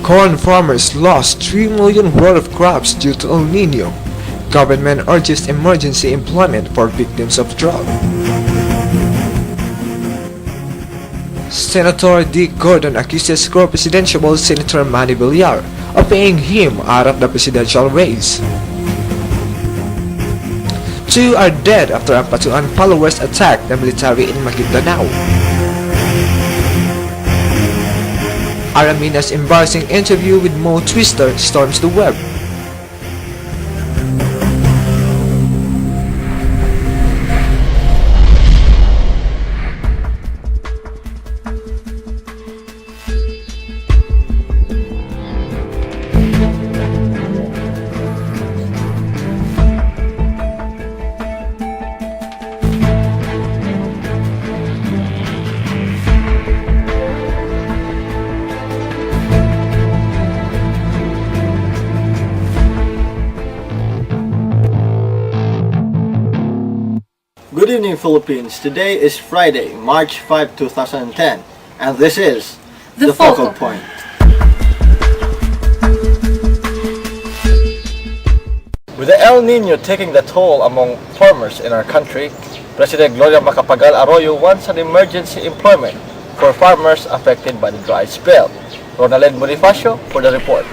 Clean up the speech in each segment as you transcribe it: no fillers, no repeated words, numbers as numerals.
Corn farmers lost 3 million worth of crops due to El Nino. Government urges emergency employment for victims of drought. Senator Dick Gordon accuses co-presidential Senator Manny Villar of paying him out of the presidential race. 2 are dead after Ampatuan followers attacked the military in Maguindanao. Aramina's embarrassing interview with Mo Twister storms the web. Good evening, Philippines. Today is Friday, March 5, 2010, and this is The Focal Point. With the El Nino taking the toll among farmers in our country, President Gloria Macapagal Arroyo wants an emergency employment for farmers affected by the dry spell. Ronalyn Bonifacio for the report.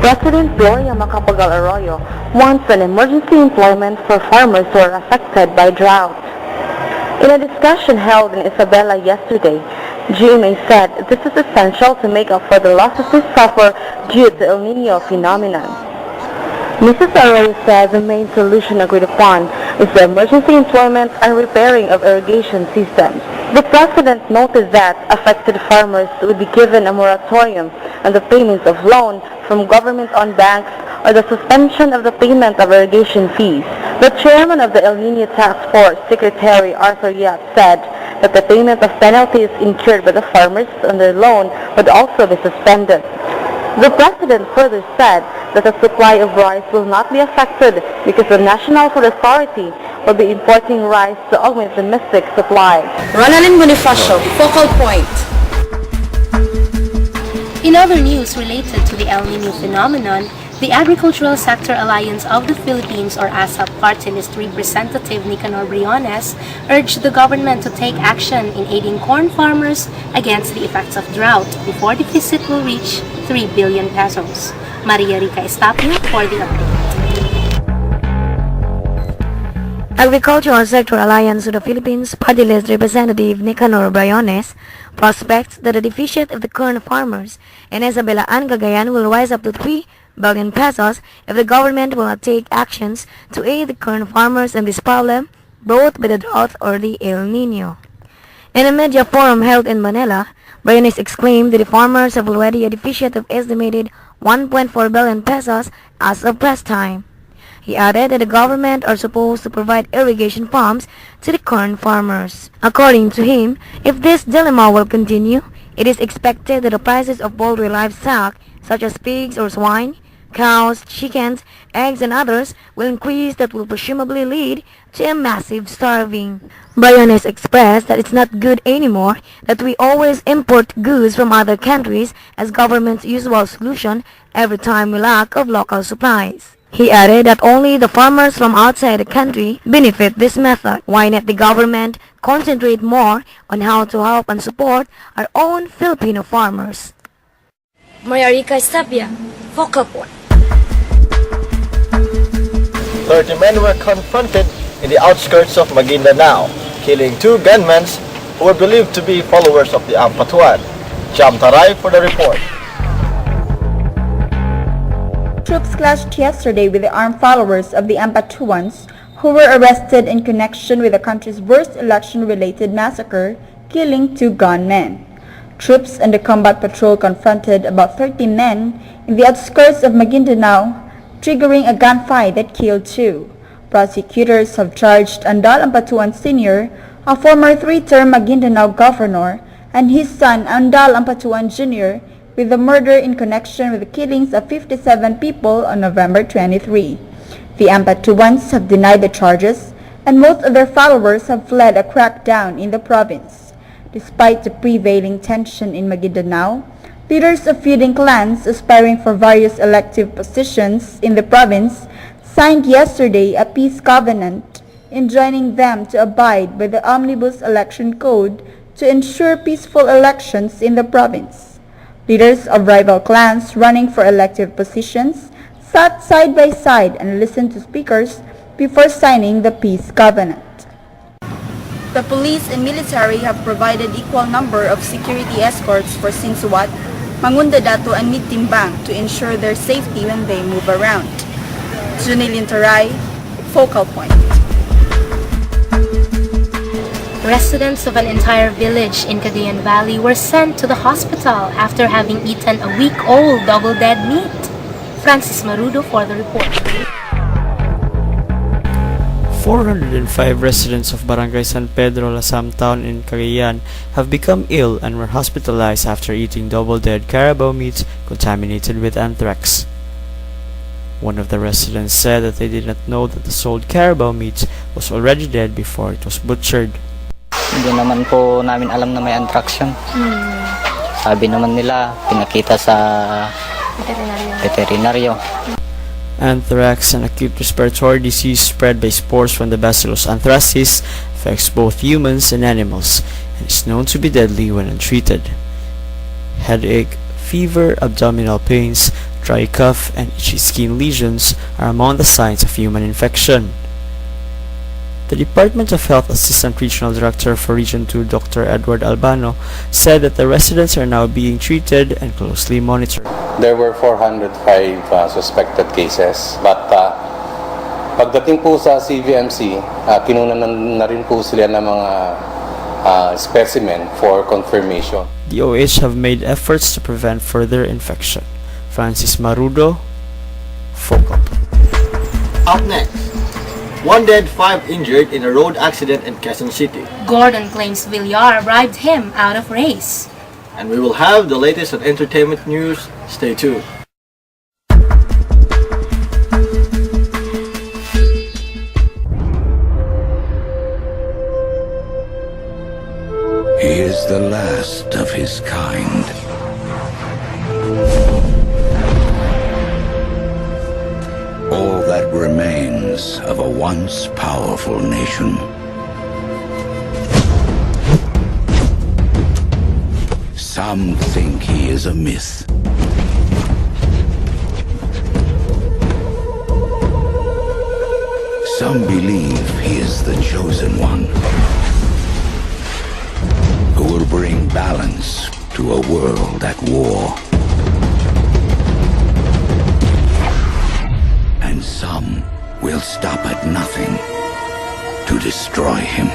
President Gloria Macapagal Arroyo wants an emergency employment for farmers who are affected by drought. In a discussion held in Isabela yesterday, GMA said this is essential to make up for the losses we suffer due to El Nino phenomenon. Mrs. Arroyo said the main solution agreed upon is the emergency employment and repairing of irrigation systems. The President noted that affected farmers would be given a moratorium on the payments of loan from government-owned banks or the suspension of the payment of irrigation fees. The chairman of the El Nino Task Force, Secretary Arthur Yap, said that the payment of penalties incurred by the farmers on their loan would also be suspended. The President further said that the supply of rice will not be affected because the National Food Authority will be importing rice to augment domestic supply. Ronalyn Bonifacio, Focal Point. In other news related to the El Nino phenomenon, the Agricultural Sector Alliance of the Philippines or ASAP party list representative Nicanor Briones urged the government to take action in aiding corn farmers against the effects of drought before the deficit will reach 3 billion pesos. Rica Estapia for the update. Agricultural Sector Alliance of the Philippines party list representative Nicanor Briones prospects that the deficit of the corn farmers in Isabela and Cagayan will rise up to 3 billion pesos if the government will not take actions to aid the corn farmers in this problem brought by the drought or the El Nino. In a media forum held in Manila, Briones exclaimed that the farmers have already a deficit of estimated 1.4 billion pesos as of press time. He added that the government are supposed to provide irrigation pumps to the corn farmers. According to him, if this dilemma will continue, it is expected that the prices of poultry livestock, such as pigs or swine, cows, chickens, eggs, and others, will increase that will presumably lead to a massive starving. Briones expressed that it's not good anymore that we always import goods from other countries as government's usual solution every time we lack of local supplies. He added that only the farmers from outside the country benefit this method. Why not the government concentrate more on how to help and support our own Filipino farmers? Rica Estapia, Focal Point. 30 men were confronted in the outskirts of Maguindanao, killing 2 gunmen who were believed to be followers of the Ampatuan. Taray for the report. Troops clashed yesterday with the armed followers of the Ampatuans who were arrested in connection with the country's worst election-related massacre, killing 2 gunmen. Troops and the combat patrol confronted about 30 men in the outskirts of Maguindanao, triggering a gunfight that killed 2. Prosecutors have charged Andal Ampatuan Sr., a former 3-term Maguindanao governor, and his son Andal Ampatuan Jr., with the murder in connection with the killings of 57 people on November 23. The Ampatuans have denied the charges, and most of their followers have fled a crackdown in the province. Despite the prevailing tension in Maguindanao, leaders of feuding clans aspiring for various elective positions in the province signed yesterday a peace covenant, enjoining them to abide by the Omnibus Election Code to ensure peaceful elections in the province. Leaders of rival clans running for elective positions sat side by side and listened to speakers before signing the peace covenant. The police and military have provided equal number of security escorts for Sinsuat, Mangundadato and Mitimbang to ensure their safety when they move around. Junelyn, Taray, Focal Point. Residents of an entire village in Cagayan Valley were sent to the hospital after having eaten a week-old double-dead meat. Francis Marudo for the report. 405 residents of Barangay San Pedro, Lasam Town in Cagayan have become ill and were hospitalized after eating double-dead carabao meat contaminated with anthrax. One of the residents said that they did not know that the sold carabao meat was already dead before it was butchered. Hindi naman po namin alam na may anthrax yun. Sabi naman nila, pinakita sa veterinaryo. Anthrax, an acute respiratory disease spread by spores from the Bacillus anthracis, affects both humans and animals and is known to be deadly when untreated. Headache, fever, abdominal pains, dry cough, and itchy skin lesions are among the signs of human infection. The Department of Health Assistant Regional Director for Region 2, Dr. Edward Albano, said that the residents are now being treated and closely monitored. There were 405 suspected cases, but pagdating po sa CVMC, kinunan na rin po sila ng mga specimen for confirmation. The OH have made efforts to prevent further infection. Francis Marudo, Focal. Up next, 1 dead, 5 injured in a road accident in Quezon City. Gordon claims Villar bribed him out of race. And we will have the latest on entertainment news. Stay tuned. He is the last of his kind. All that remains of a once powerful nation. Some think he is a myth. Some believe he is the chosen one, who will bring balance to a world at war. And some will stop at nothing to destroy him.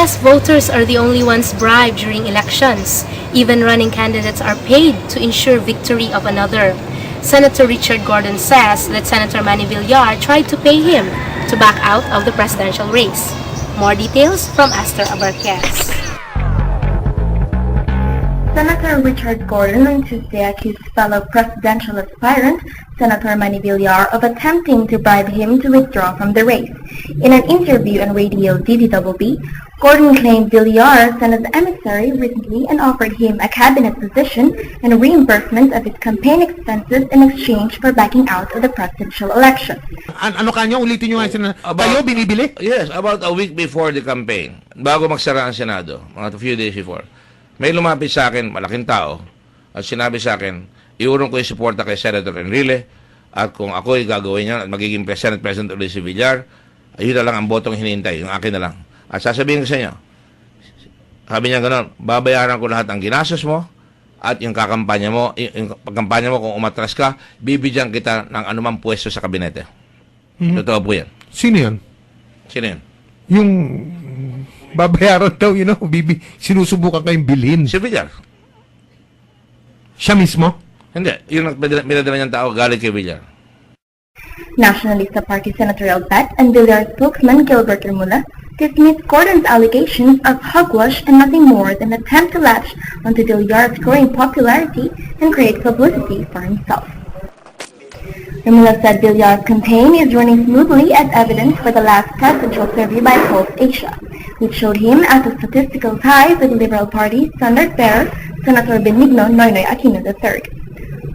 says voters are the only ones bribed during elections. Even running candidates are paid to ensure victory of another. Senator Richard Gordon says that Senator Manny Villar tried to pay him to back out of the presidential race. More details from Esther Abarquez. Senator Richard Gordon on Tuesday accused fellow presidential aspirant Senator Manny Villar of attempting to bribe him to withdraw from the race. In an interview on radio DDWB, Gordon claimed Villar sent an emissary recently and offered him a cabinet position and reimbursement of his campaign expenses in exchange for backing out of the presidential election. Ano kanya? Ulitin nyo nga yung kayo binibili? Yes, about a week before the campaign, bago magsara ang Senado, mga few days before, may lumapit sa akin, malaking tao, at sinabi sa akin, iurong ko yung suporta kay Senator Reynalyn, at kung ako'y gagawin niya at magiging Senate President ulit si Villar, ayun na lang ang botong hinihintay, yung akin na lang. At sasabihin ko sa inyo, sabi niya gano'n, babayaran ko lahat ang ginastos mo, at yung kakampanya mo, yung pagkampanya mo, kung umatras ka, bibigyan kita ng anumang pwesto sa kabinete. Totoo po yan. Sino yan? Sino yan? Yung babayaran daw, sinusubukan kayong bilhin. Si Villar. Siya mismo? Hindi. Yung pinadala niyang tao, galing kay Villar. Nationalista Party senatorial bet and Villar spokesman Gilbert Remula dismissed Gordon's allegations of hogwash and nothing more than an attempt to latch onto Villar's growing popularity and create publicity for himself. Remula said Villar's campaign is running smoothly as evidence for the last presidential survey by Pulse Asia, which showed him as a statistical tie with the Liberal Party's standard-bearer, Senator Benigno Noynoy Aquino III.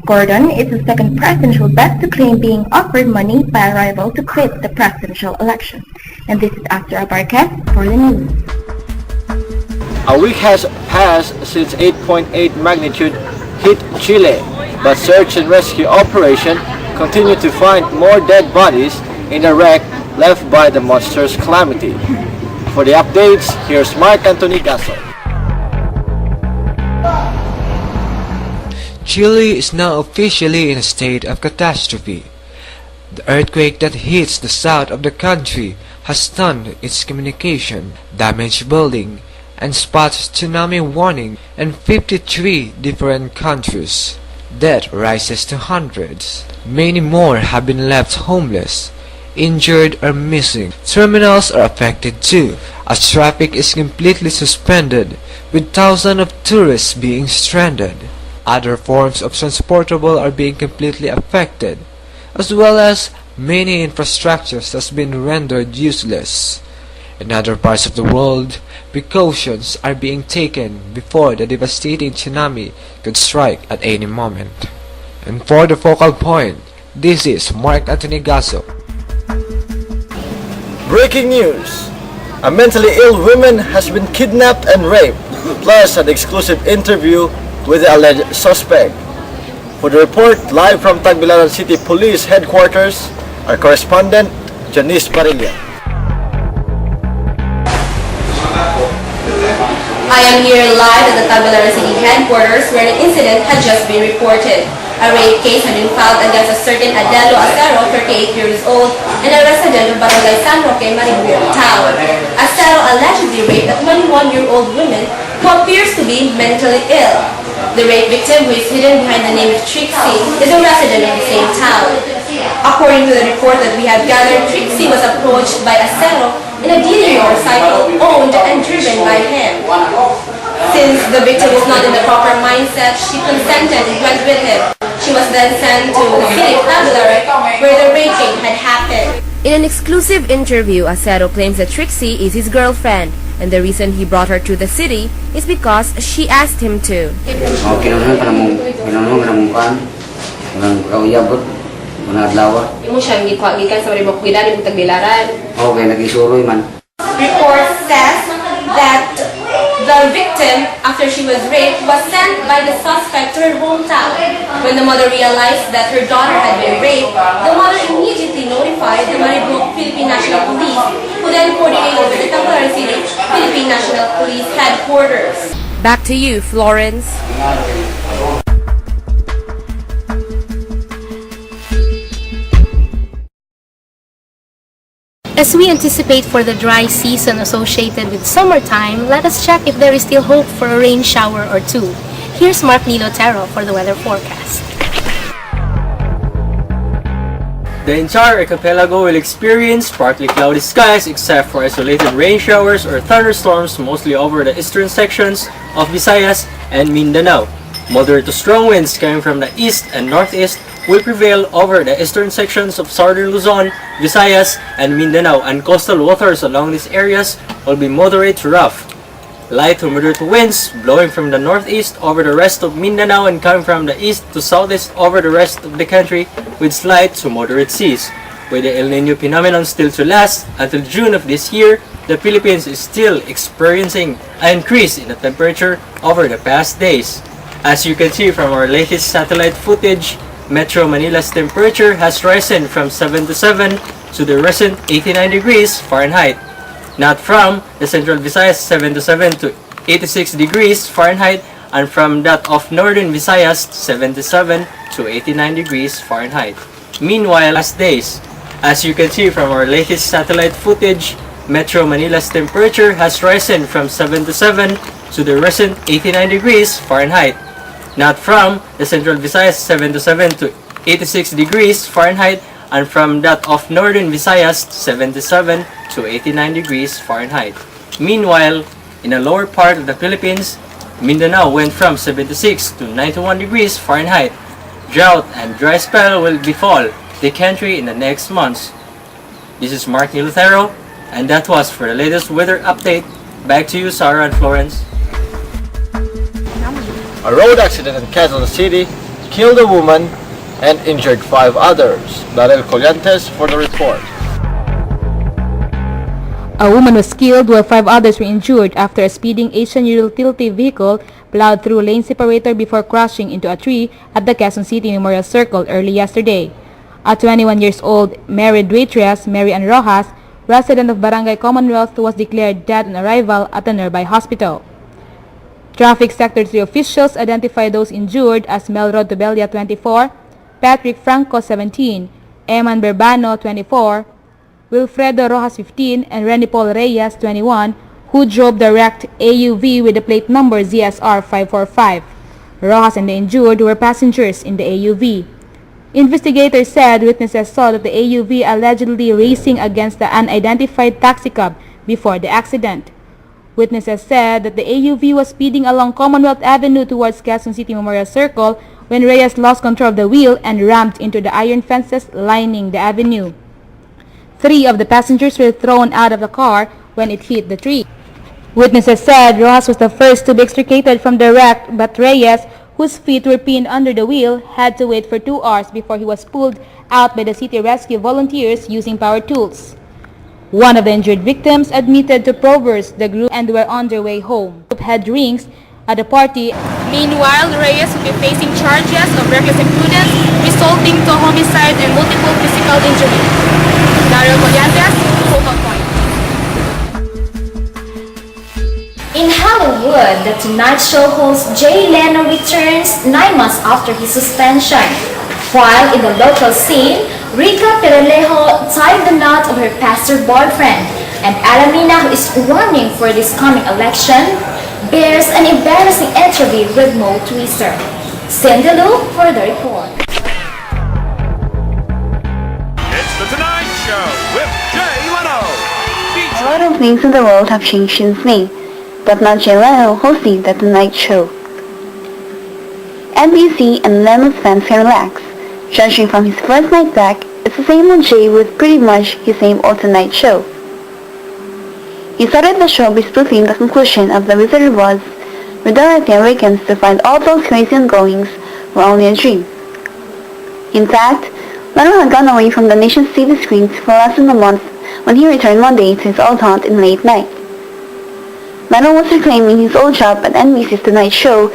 Gordon is the second presidential bet to claim being offered money by a rival to quit the presidential election. And this is Esther Abarquez for the news. A week has passed since 8.8 magnitude hit Chile, but search and rescue operation continue to find more dead bodies in a wreck left by the monster's calamity. For the updates, here's Mark Anthony Gaso. Chile is now officially in a state of catastrophe. The earthquake that hits the south of the country has stunned its communication, damaged building, and spots tsunami warning in 53 different countries. Death rises to hundreds. Many more have been left homeless, injured or missing. Terminals are affected too, as traffic is completely suspended, with thousands of tourists being stranded. Other forms of transportable are being completely affected, as well as many infrastructures has been rendered useless. In other parts of the world, precautions are being taken before the devastating tsunami could strike at any moment. And for the focal point, this is Mark Anthony Gaso. Breaking news! A mentally ill woman has been kidnapped and raped, plus an exclusive interview with the alleged suspect. For the report, live from Tagbilaran City Police Headquarters, our correspondent, Janice Parilla. I am here live at the Tagbilaran City Headquarters where an incident had just been reported. A rape case had been filed against a certain Adelo Acero, 38 years old, and a resident of Barangay San Roque, Marudo town. Acero allegedly raped a 21-year-old woman who appears to be mentally ill. The rape victim, who is hidden behind the name of Trixie, is a resident of the same town. According to the report that we have gathered, Trixie was approached by Acero in a dealer motorcycle owned and driven by him. Since the victim was not in the proper mindset, she consented and went with him. She was then sent to the city of Tagbilaran, where the raping had happened. In an exclusive interview, Acero claims that Trixie is his girlfriend, and the reason he brought her to the city is because she asked him to. Report says that the victim, after she was raped, was sent by the suspect to her hometown. When the mother realized that her daughter had been raped, the mother immediately notified the Marudo Philippine National Police, who then coordinated with the Tagbilaran City Philippine National Police Headquarters. Back to you, Florence. As we anticipate for the dry season associated with summertime, let us check if there is still hope for a rain shower or two. Here's Nilo Tero for the weather forecast. The entire archipelago will experience partly cloudy skies except for isolated rain showers or thunderstorms mostly over the eastern sections of Visayas and Mindanao. Moderate to strong winds coming from the east and northeast will prevail over the eastern sections of southern Luzon, Visayas, and Mindanao, and coastal waters along these areas will be moderate to rough. Light to moderate winds blowing from the northeast over the rest of Mindanao and coming from the east to southeast over the rest of the country with slight to moderate seas. With the El Nino phenomenon still to last until June of this year, the Philippines is still experiencing an increase in the temperature over the past days. As you can see from our latest satellite footage, Metro Manila's temperature has risen from 77 to the recent 89 degrees Fahrenheit. Not from the Central Visayas 77 to 86 degrees Fahrenheit, and from that of Northern Visayas 77 to 89 degrees Fahrenheit. Meanwhile, last days, as you can see from our latest satellite footage, Metro Manila's temperature has risen from 77 to the recent 89 degrees Fahrenheit. Not from the Central Visayas 77 to 86 degrees Fahrenheit, and from that of Northern Visayas 77 to 89 degrees Fahrenheit. Meanwhile, in the lower part of the Philippines, Mindanao went from 76 to 91 degrees Fahrenheit. Drought and dry spell will befall the country in the next months. This is Nilo Tero, and that was for the latest weather update. Back to you, Sarah and Florence. A road accident in Quezon City killed a woman and injured 5 others. Daryl Collantes for the report. A woman was killed while 5 others were injured after a speeding Asian utility vehicle plowed through a lane separator before crashing into a tree at the Quezon City Memorial Circle early yesterday. A 21 years old married waitress, Merrian Rojas, resident of Barangay Commonwealth, was declared dead on arrival at a nearby hospital. Traffic Sector 3 officials identified those injured as Melrod Tobella, 24, Patrick Franco, 17, Eman Berbano, 24, Wilfredo Rojas, 15, and Renny Paul Reyes, 21, who drove the wrecked AUV with the plate number ZSR 545. Rojas and the injured were passengers in the AUV. Investigators said witnesses saw that the AUV allegedly racing against the unidentified taxicab before the accident. Witnesses said that the AUV was speeding along Commonwealth Avenue towards Quezon City Memorial Circle when Reyes lost control of the wheel and rammed into the iron fences lining the avenue. 3 of the passengers were thrown out of the car when it hit the tree. Witnesses said Rojas was the first to be extricated from the wreck, but Reyes, whose feet were pinned under the wheel, had to wait for 2 hours before he was pulled out by the city rescue volunteers using power tools. One of the injured victims admitted to Proverbs the group and were on their way home. The group had drinks at the party. Meanwhile, Reyes will be facing charges of reckless imprudence resulting to homicide and multiple physical injury. Daryl Collantes, Focal Point. In Hollywood, the Tonight Show host Jay Leno returns 9 months after his suspension. While in the local scene, Rica tied the knot of her pastor boyfriend, and Alamina, who is running for this coming election, bears an embarrassing interview with Mo Twister. Cindy Lou for the report. It's the Tonight Show with Jay Leno. A lot of things in the world have changed since May, but not Jay Leno hosting the Tonight Show. NBC and Leno's fans can relax. Judging from his first night back, it's the same old Jay with pretty much his same old Tonight Show. He started the show by spoofing the conclusion of The Wizard of Oz, where Dorothy awakens to find all those crazy ongoings were only a dream. In fact, Leno had gone away from the nation's TV screens for less than a month when he returned one day to his old haunt in late night. Leno was reclaiming his old job at NBC's Tonight Show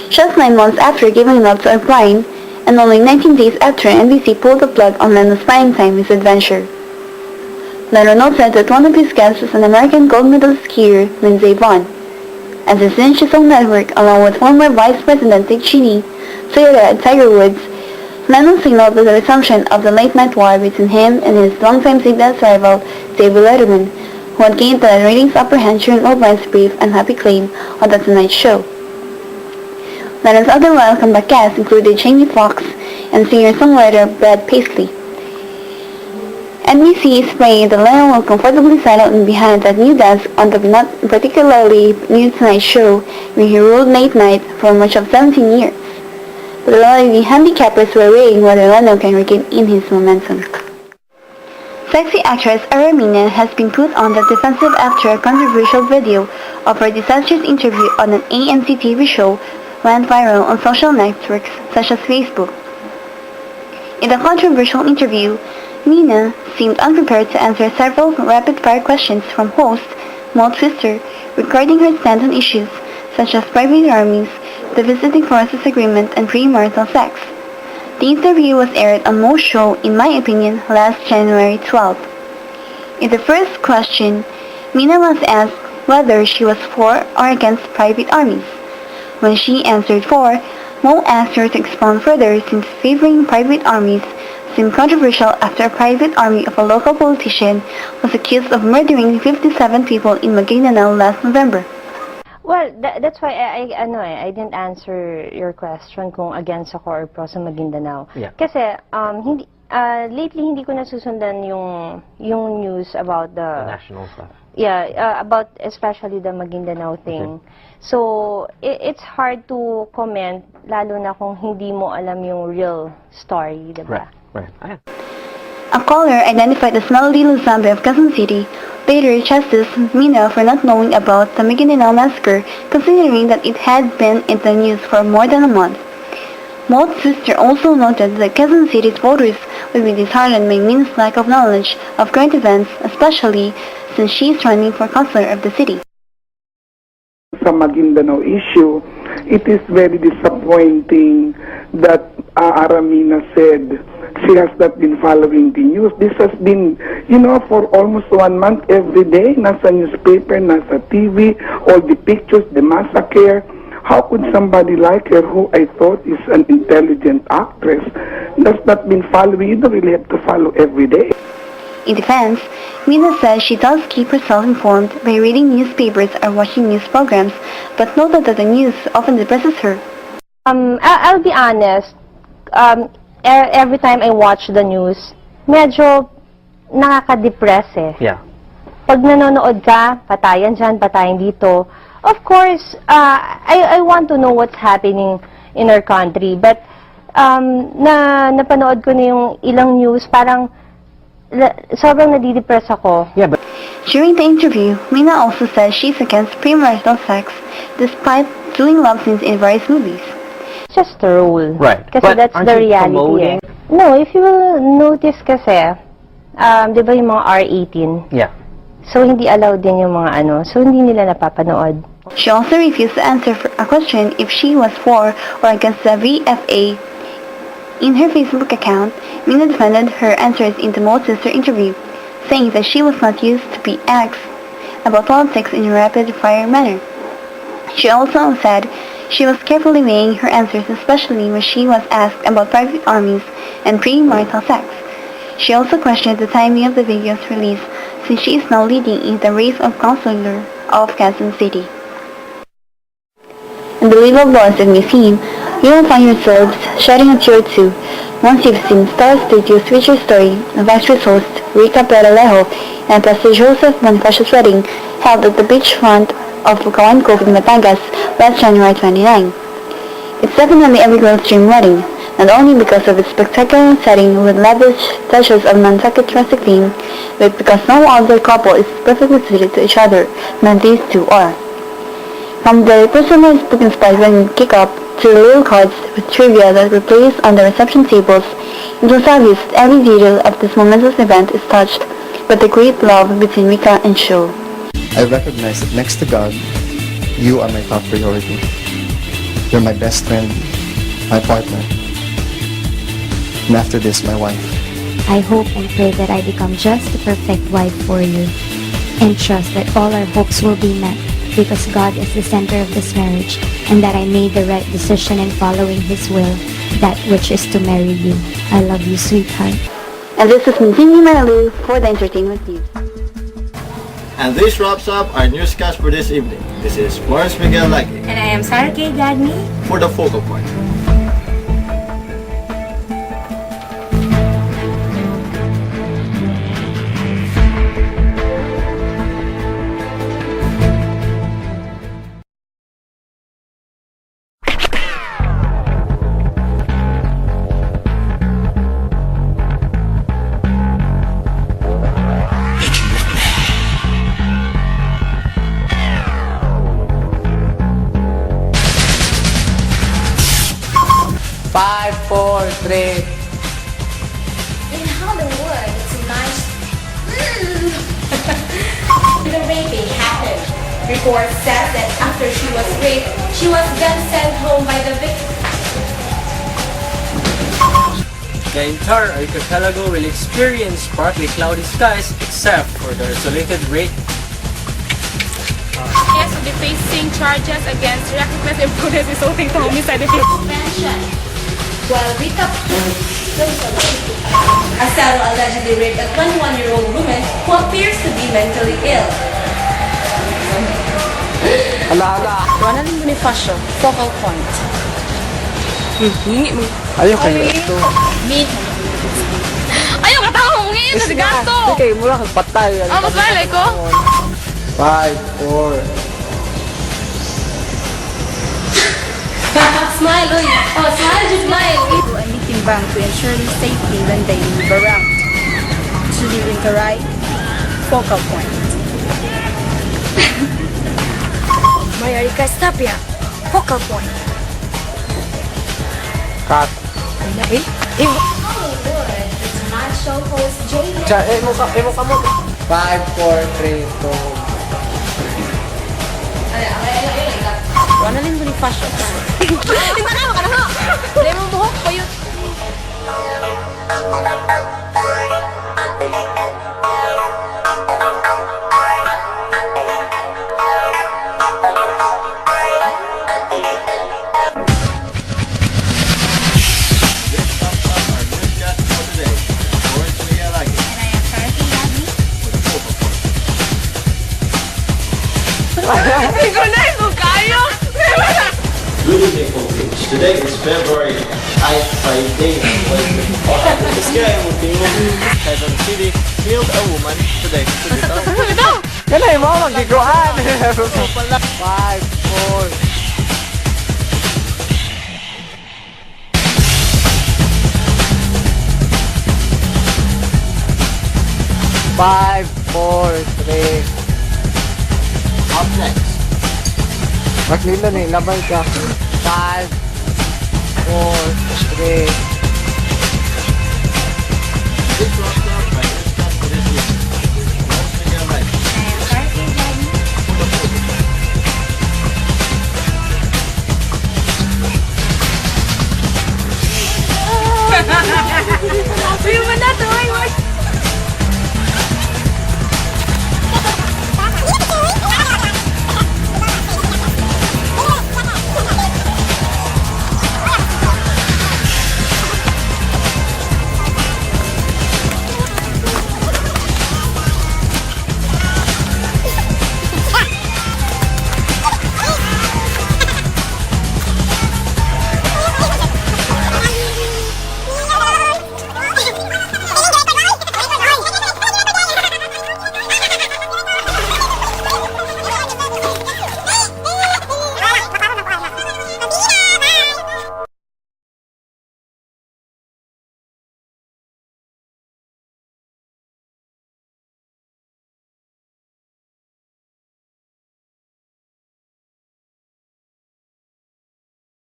just 9 months after giving up to applying, and only 19 days after NBC pulled the plug on Leno's primetime misadventure. Leno noted that one of his guests was an American gold medalist skier, Lindsey Vonn. As he cinched his own network along with former Vice President Dick Cheney, Toyota and Tiger Woods, Lennon signaled the resumption of the late-night war between him and his longtime CBS rival, David Letterman, who had gained the ratings upper hand during O'Brien's brief and happy claim on The Tonight Show. Lennon's other royal comeback guests included Jamie Foxx and singer-songwriter Brad Paisley. NBC is praying that Lennon will comfortably settle in behind that new desk on the not particularly new Tonight Show, where he ruled late night for much of 17 years. But a lot of the handicappers were weighing whether Lennon can regain in his momentum. Sexy actress Aramina has been put on the defensive after a controversial video of her disastrous interview on an AMC TV show went viral on social networks such as Facebook. In the controversial interview, Nina seemed unprepared to answer several rapid-fire questions from host Mo Twister regarding her stand on issues such as private armies, the Visiting Forces Agreement, and premarital sex. The interview was aired on Mo's show, in my opinion, last January 12th. In the first question, Nina was asked whether she was for or against private armies. When she answered for, Mo asked her to expound further since favoring private armies seemed controversial after a private army of a local politician was accused of murdering 57 people in Maguindanao last November. Well, that's why I didn't answer your question kung against ako or pro sa Maguindanao. Yeah. Kasi lately hindi ko nasusundan yung news about the national stuff. Yeah, about especially the Maguindanao thing. Okay. So it's hard to comment lalo na kung hindi mo alam yung real story, diba? Right. A caller identified as Melody Luzambe of Quezon City later chastised Mina for not knowing about the Maguindanao massacre, considering that it had been in the news for more than a month. Mo's sister also noted that Quezon City's voters would be disheartened by Mina's lack of knowledge of current events, especially since she is running for councilor of the city. Sa Maguindanao issue, it is very disappointing that Aramina said she has not been following the news. This has been, for almost 1 month every day, nasa newspaper, nasa TV, all the pictures, the massacre. How could somebody like her, who I thought is an intelligent actress, has not been following? You don't really have to follow every day. In defense, Mina says she does keep herself informed by reading newspapers or watching news programs, but noted that the news often depresses her. I'll be honest, every time I watch the news, medyo nakaka-depress eh. Yeah. Pag nanonood ka, patayan dyan, patayan dito. Of course, I want to know what's happening in our country, but napanood ko na yung ilang news, parang sobrang nadidepress ako. Yeah, but during the interview, Mina also says she's against premarital sex, despite doing love scenes in various movies. Just a rule. Right. Kasi But that's aren't the you reality. promoting? No, if you will notice kasi, di ba yung mga R18? Yeah. So, hindi allowed din yung mga so hindi nila napapanood. She also refused to answer for a question if she was for or against the VFA. In her Facebook account, Mina defended her answers in the Mo's sister interview, saying that she was not used to be asked about politics in a rapid-fire manner. She also said she was carefully weighing her answers, especially when she was asked about private armies and premarital sex. She also questioned the timing of the video's release, since she is now leading in the race of councilor of Quezon City. In the legal boss of Museum, you will find yourselves shedding a tear or two once you've seen Star Studio's feature story of actress host Rica and Pastor Joseph Bonifacio's wedding held at the beachfront of Bukawan Cove in Batangas last January 29. It's definitely every girl's dream wedding, not only because of its spectacular setting with lavish touches of Nantucket rustic theme, but because no other couple is perfectly suited to each other than these two are. From the personalized book-inspired wedding kick-up to the little cards with trivia that were placed on the reception tables, it was obvious that every detail of this momentous event is touched by the great love between Rica and Sho. I recognize that next to God, you are my top priority. You're my best friend, my partner, and after this, my wife. I hope and pray that I become just the perfect wife for you, and trust that all our hopes will be met because God is the center of this marriage and that I made the right decision in following His will, that which is to marry you. I love you, sweetheart. And this is Myra for the Entertainment News. And this wraps up our newscast for this evening. This is Florence, Miguel, Lague. And I am Sarah K. Gagni. For the focal point. Five, four, three. In Hollywood, tonight, The raping happened. Report says that after she was raped, she was then sent home by the victim. The entire archipelago will experience partly cloudy skies except for the isolated rate. Yes, will be facing charges against reckless imprudence resulting to homicide. Suspension. While Rica Asaro allegedly raped a 21-year-old woman who appears to be mentally ill. Ronalyn Bonifacio, focal point. Hingi mo. Ayaw kayo ito. Ayaw ka tao! Ngayon na si Gaso! Hindi kayo mula kagpatay. Mas malay ko? 5, 4. Smile, oy! Oh, smile, just smile! To a meeting bank to ensure their safety when they move around. Chili in Taray, focal point. Rica, Estapia, focal point. Cut. Hollywood, the Tonight Show host Jay Mo ka mo. 5, 4, 3, 2. Ronalyn Bonifacio. Tinta ka mo ka na ha! Dahil mo buhok pa yun. Hindi ko na ito kayo! Good evening, folks. Today is February 8th, Friday. This guy in Quezon City killed a woman today. Ganay mo, magdiguan. 5, 4. 5, 4, 3. Up next. Maglila na, labay ka. 5, 4, 3. This wraps up my newscast for this week. Florence, Miguel, Lague. We were not doing work.